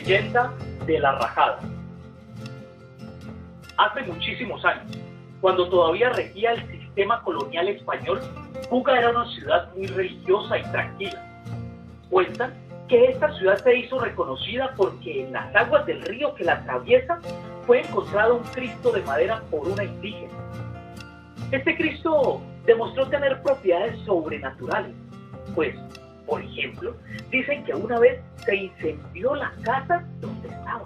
leyenda de La Rajada. Hace muchísimos años, cuando todavía regía el sistema colonial español, Buga era una ciudad muy religiosa y tranquila. Cuentan que esta ciudad se hizo reconocida porque en las aguas del río que la atraviesa fue encontrado un Cristo de madera por una indígena. Este Cristo demostró tener propiedades sobrenaturales, pues, por ejemplo, dicen que una vez se incendió la casa donde estaba.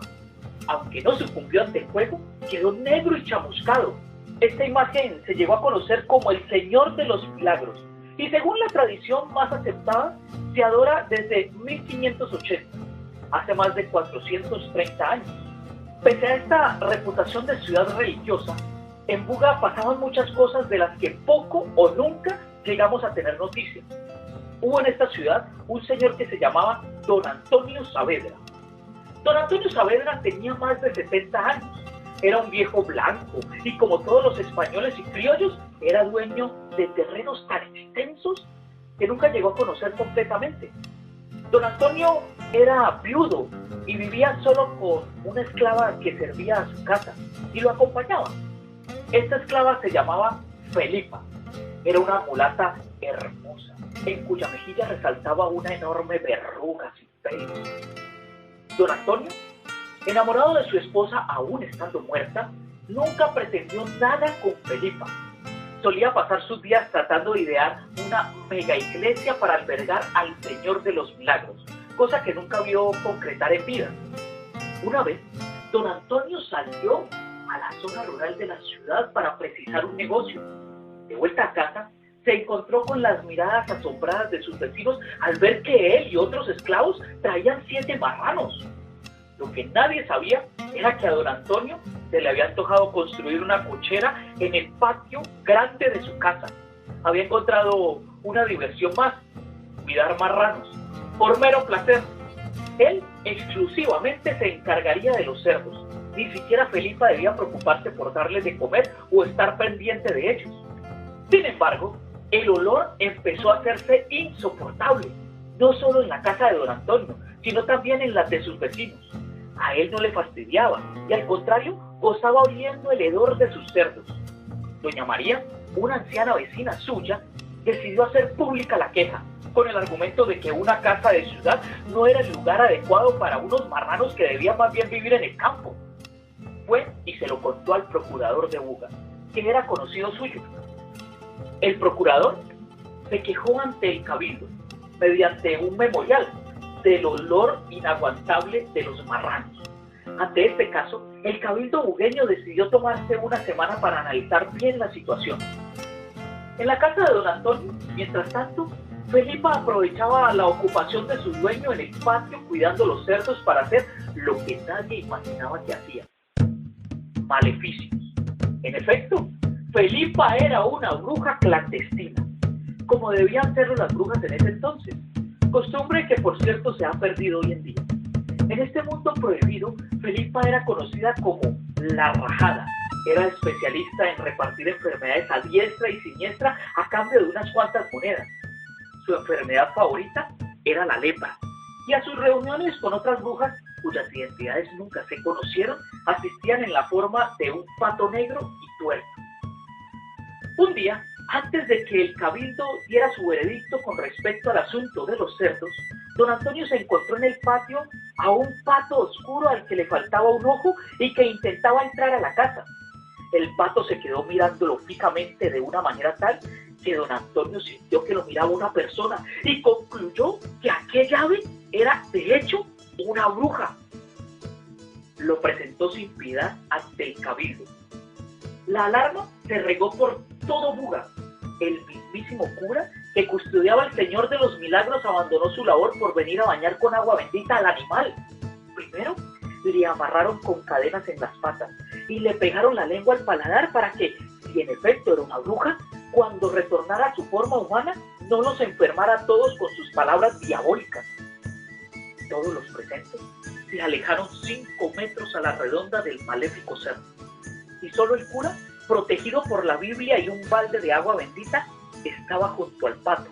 Aunque no sucumbió ante el fuego, quedó negro y chamuscado. Esta imagen se llegó a conocer como el Señor de los Milagros y según la tradición más aceptada, se adora desde 1580, hace más de 430 años. Pese a esta reputación de ciudad religiosa, en Buga pasaban muchas cosas de las que poco o nunca llegamos a tener noticia. Hubo en esta ciudad un señor que se llamaba Don Antonio Saavedra. Don Antonio Saavedra tenía más de 70 años. Era un viejo blanco y, como todos los españoles y criollos, era dueño de terrenos tan extensos que nunca llegó a conocer completamente. Don Antonio era viudo y vivía solo con una esclava que servía a su casa y lo acompañaba. Esta esclava se llamaba Felipa. Era una mulata hermosa, en cuya mejilla resaltaba una enorme verruga sin pelo. Don Antonio, enamorado de su esposa aún estando muerta, nunca pretendió nada con Felipa. Solía pasar sus días tratando de idear una mega iglesia para albergar al Señor de los Milagros, cosa que nunca vio concretar en vida. Una vez, Don Antonio salió a la zona rural de la ciudad para precisar un negocio. De vuelta a casa, se encontró con las miradas asombradas de sus vecinos al ver que él y otros esclavos traían 7 marranos. Lo que nadie sabía era que a Don Antonio se le había antojado construir una cochera en el patio grande de su casa. Había encontrado una diversión más: cuidar marranos, por mero placer. Él exclusivamente se encargaría de los cerdos. Ni siquiera Felipa debía preocuparse por darles de comer o estar pendiente de ellos. Sin embargo, el olor empezó a hacerse insoportable, no solo en la casa de Don Antonio, sino también en las de sus vecinos. A él no le fastidiaba y, al contrario, gozaba oliendo el hedor de sus cerdos. Doña María, una anciana vecina suya, decidió hacer pública la queja, con el argumento de que una casa de ciudad no era el lugar adecuado para unos marranos que debían más bien vivir en el campo. Fue y se lo contó al procurador de Buga, quien era conocido suyo. El procurador se quejó ante el cabildo, mediante un memorial, del olor inaguantable de los marranos. Ante este caso, el cabildo bugueño decidió tomarse una semana para analizar bien la situación. En la casa de Don Antonio, mientras tanto, Felipa aprovechaba la ocupación de su dueño en el patio cuidando los cerdos para hacer lo que nadie imaginaba que hacía: maleficios. En efecto, Felipa era una bruja clandestina, como debían serlo las brujas en ese entonces, costumbre que por cierto se ha perdido hoy en día. En este mundo prohibido, Felipa era conocida como La Rajada. Era especialista en repartir enfermedades a diestra y siniestra a cambio de unas cuantas monedas. Su enfermedad favorita era la lepra, y a sus reuniones con otras brujas, cuyas identidades nunca se conocieron, asistían en la forma de un pato negro y tuerto. Un día, antes de que el cabildo diera su veredicto con respecto al asunto de los cerdos, Don Antonio se encontró en el patio a un pato oscuro al que le faltaba un ojo y que intentaba entrar a la casa. El pato se quedó mirándolo fijamente de una manera tal que Don Antonio sintió que lo miraba una persona y concluyó que aquella ave era, de hecho, una bruja. Lo presentó sin piedad ante el cabildo. La alarma se regó por todo Buga. El mismísimo cura que custodiaba al Señor de los Milagros abandonó su labor por venir a bañar con agua bendita al animal. Primero, le amarraron con cadenas en las patas y le pegaron la lengua al paladar para que, si en efecto era una bruja, cuando retornara a su forma humana, no los enfermara a todos con sus palabras diabólicas. Todos los presentes se alejaron 5 metros a la redonda del maléfico ser, y solo el cura, protegido por la Biblia y un balde de agua bendita, estaba junto al pato.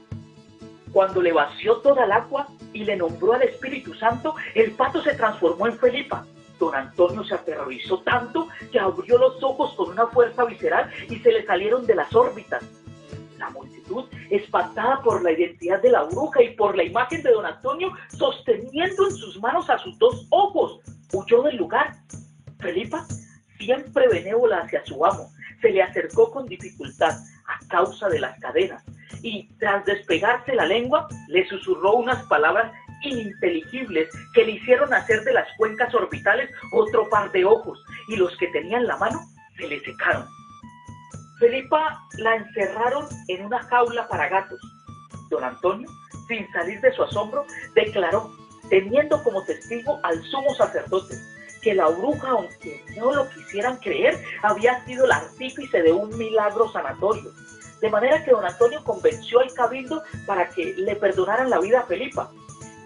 Cuando le vació toda el agua, y le nombró al Espíritu Santo, el pato se transformó en Felipa. Don Antonio se aterrorizó tanto que abrió los ojos con una fuerza visceral y se le salieron de las órbitas. La multitud, espantada por la identidad de la bruja y por la imagen de don Antonio sosteniendo en sus manos a sus dos ojos, huyó del lugar. Felipa, siempre benévola hacia su amo, se le acercó con dificultad a causa de las cadenas y, tras despegarse la lengua, le susurró unas palabras ininteligibles que le hicieron hacer de las cuencas orbitales otro par de ojos, y los que tenían la mano se le secaron. Felipa la encerraron en una jaula para gatos. Don Antonio, sin salir de su asombro, declaró, teniendo como testigo al sumo sacerdote, que la bruja, aunque no lo quisieran creer, había sido el artífice de un milagro sanatorio. De manera que don Antonio convenció al cabildo para que le perdonaran la vida a Felipa.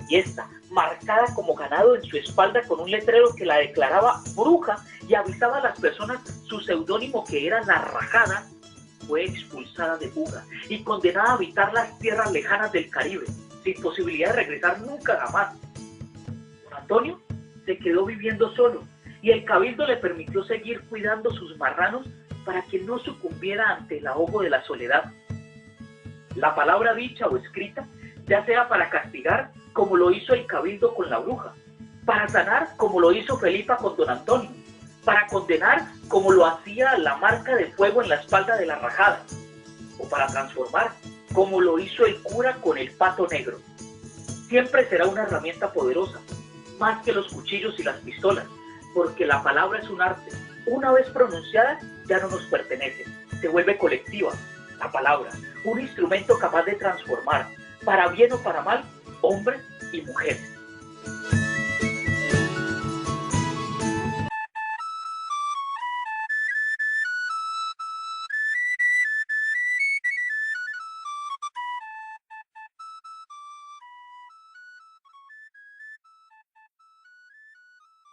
Y esta, marcada como ganado en su espalda con un letrero que la declaraba bruja y avisaba a las personas su seudónimo que era La Rajada, fue expulsada de Buga y condenada a habitar las tierras lejanas del Caribe, sin posibilidad de regresar nunca jamás. Don Antonio se quedó viviendo solo y el cabildo le permitió seguir cuidando sus marranos para que no sucumbiera ante el ahogo de la soledad. La palabra dicha o escrita, ya sea para castigar, como lo hizo el cabildo con la bruja, para sanar, como lo hizo Felipa con don Antonio, para condenar, como lo hacía la marca de fuego en la espalda de La Rajada, o para transformar, como lo hizo el cura con el pato negro. Siempre será una herramienta poderosa, más que los cuchillos y las pistolas, porque la palabra es un arte. Una vez pronunciada, ya no nos pertenece, se vuelve colectiva. La palabra, un instrumento capaz de transformar, para bien o para mal, hombre y mujer.